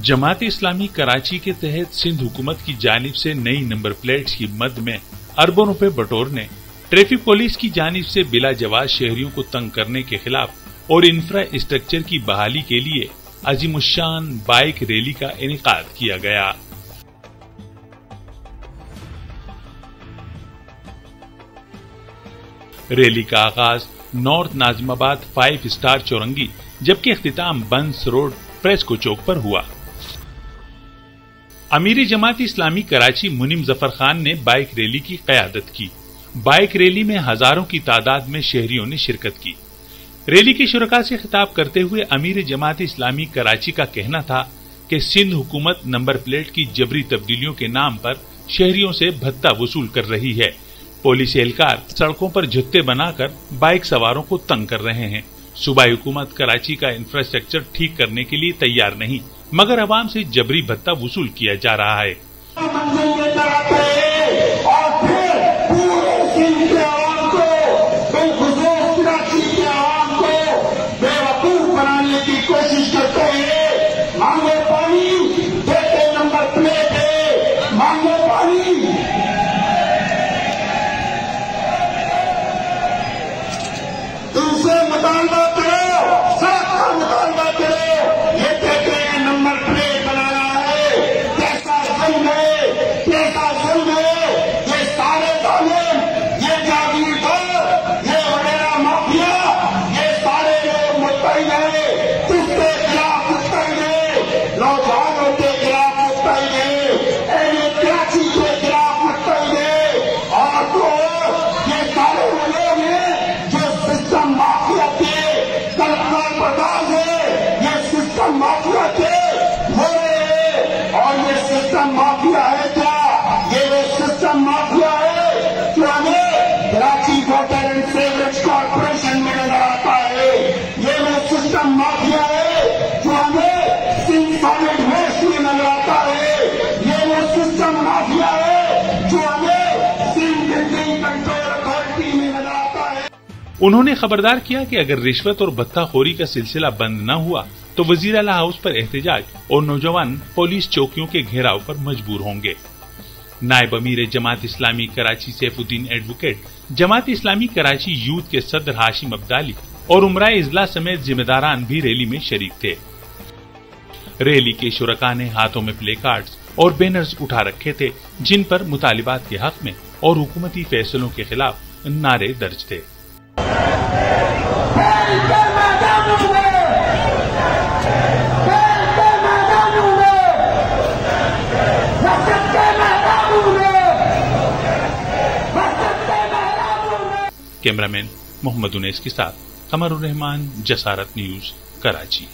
जमात इस्लामी कराची के तहत सिंध हुकूमत की जानिब से नई नंबर प्लेट्स की मद में अरबों रुपए बटोरने, ट्रैफिक पुलिस की जानिब से बिला जवाज शहरियों को तंग करने के खिलाफ और इंफ्रास्ट्रक्चर की बहाली के लिए अजीमुशान बाइक रैली का इनेकाद किया गया। रैली का आगाज नॉर्थ नाजिमाबाद 5 स्टार चौरंगी जबकि इख्तिताम बंस रोड प्रेस्को चौक पर हुआ। अमीर जमात इस्लामी कराची मुनीम जफर खान ने बाइक रैली की क़यादत की। बाइक रैली में हजारों की तादाद में शहरियों ने शिरकत की। रैली के शुरका से खिताब करते हुए अमीर जमात इस्लामी कराची का कहना था कि सिंध हुकूमत नंबर प्लेट की जबरी तब्दीलियों के नाम पर शहरियों से भत्ता वसूल कर रही है। पुलिस एहलकार सड़कों पर जुत्ते बनाकर बाइक सवारों को तंग कर रहे हैं। सूबाई हुकूमत कराची का इंफ्रास्ट्रक्चर ठीक करने के लिए तैयार नहीं, मगर अवाम से जबरी भत्ता वसूल किया जा रहा है। कॉर्पोरेशन में नजर आता है। ये वो सिस्टम माफिया है जो हमें सिंध सॉलिड वेस्ट में नजर आता है। ये वो सिस्टम माफिया है जो हमें सिंध बिल्डिंग कंट्रोल अथॉरिटी में नजर आता है। उन्होंने खबरदार किया कि अगर रिश्वत और भत्ताखोरी का सिलसिला बंद न हुआ तो वजीर आला हाउस पर एहतजाज और नौजवान पुलिस चौकियों के घेराव पर मजबूर होंगे। नायब अमीर जमात इस्लामी कराची सैफुद्दीन एडवोकेट, जमात इस्लामी कराची यूथ के सदर हाशिम अब्दाली और उमराए इजला समेत जिम्मेदारान भी रैली में शरीक थे। रैली के शुरका ने हाथों में प्ले कार्ड्स और बैनर्स उठा रखे थे जिन पर मुतालिबात के हक में और हुकूमती फैसलों के खिलाफ नारे दर्ज थे। कैमरामैन मोहम्मद उनैस के साथ कमरुर रहमान, जसारत न्यूज, कराची।